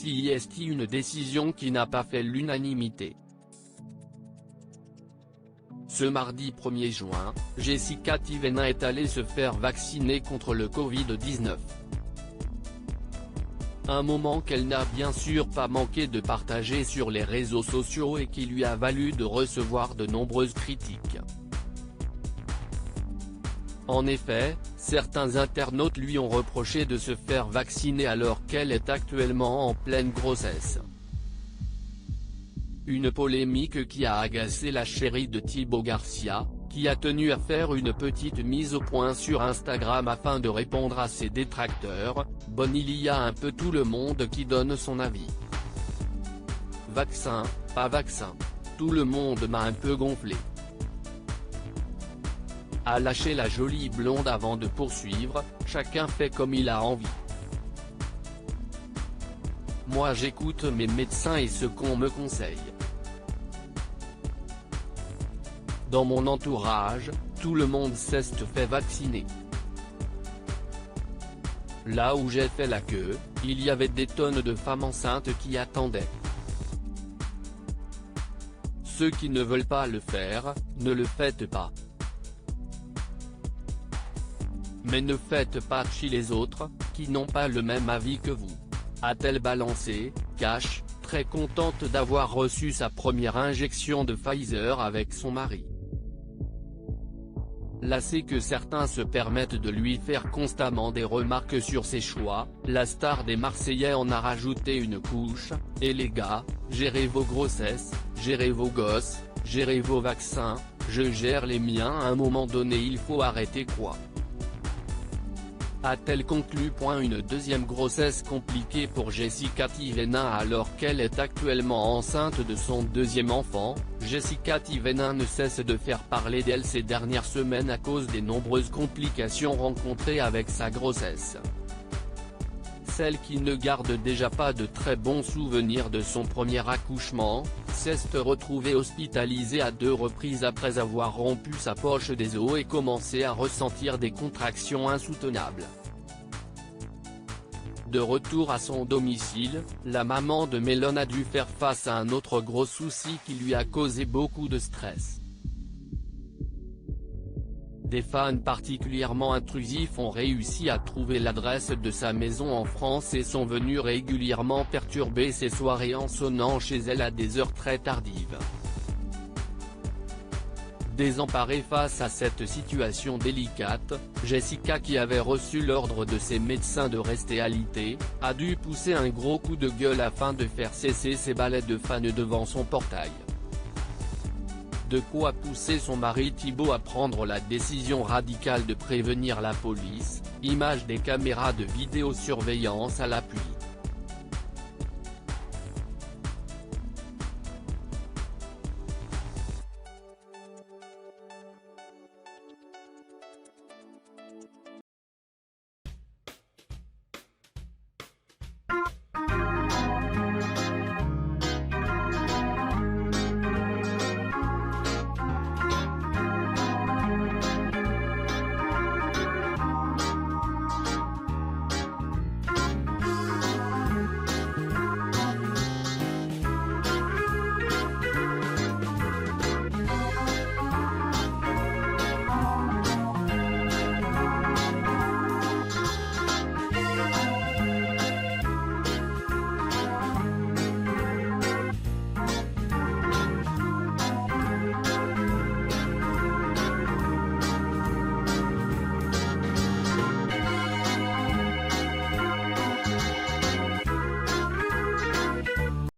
C'est une décision qui n'a pas fait l'unanimité. Ce mardi 1er juin, Jessica Tivenin est allée se faire vacciner contre le Covid-19. Un moment qu'elle n'a bien sûr pas manqué de partager sur les réseaux sociaux et qui lui a valu de recevoir de nombreuses critiques. En effet, certains internautes lui ont reproché de se faire vacciner alors qu'elle est actuellement en pleine grossesse. Une polémique qui a agacé la chérie de Thibaut Garcia, qui a tenu à faire une petite mise au point sur Instagram afin de répondre à ses détracteurs. Bon, il y a un peu tout le monde qui donne son avis. Vaccin, pas vaccin. Tout le monde m'a un peu gonflé. A lâché la jolie blonde avant de poursuivre, chacun fait comme il a envie. Moi j'écoute mes médecins et ce qu'on me conseille. Dans mon entourage, tout le monde s'est fait vacciner. Là où j'ai fait la queue, il y avait des tonnes de femmes enceintes qui attendaient. Ceux qui ne veulent pas le faire, ne le faites pas. Mais ne faites pas chier les autres, qui n'ont pas le même avis que vous. A-t-elle balancé, cash, très contente d'avoir reçu sa première injection de Pfizer avec son mari. Lassée que certains se permettent de lui faire constamment des remarques sur ses choix, la star des Marseillais en a rajouté une couche. Et les gars, gérez vos grossesses, gérez vos gosses, gérez vos vaccins, je gère les miens. À un moment donné il faut arrêter quoi. A-t-elle conclu. Une deuxième grossesse compliquée pour Jessica Tivenin alors qu'elle est actuellement enceinte de son deuxième enfant. Jessica Tivenin ne cesse de faire parler d'elle ces dernières semaines à cause des nombreuses complications rencontrées avec sa grossesse. Celle qui ne garde déjà pas de très bons souvenirs de son premier accouchement, s'est retrouvée hospitalisée à 2 reprises après avoir rompu sa poche des os et commencé à ressentir des contractions insoutenables. De retour à son domicile, la maman de Mélone a dû faire face à un autre gros souci qui lui a causé beaucoup de stress. Des fans particulièrement intrusifs ont réussi à trouver l'adresse de sa maison en France et sont venus régulièrement perturber ses soirées en sonnant chez elle à des heures très tardives. Désemparée face à cette situation délicate, Jessica, qui avait reçu l'ordre de ses médecins de rester alitée, a dû pousser un gros coup de gueule afin de faire cesser ses balais de fans devant son portail. De quoi pousser son mari Thibaut à prendre la décision radicale de prévenir la police, images des caméras de vidéosurveillance à l'appui.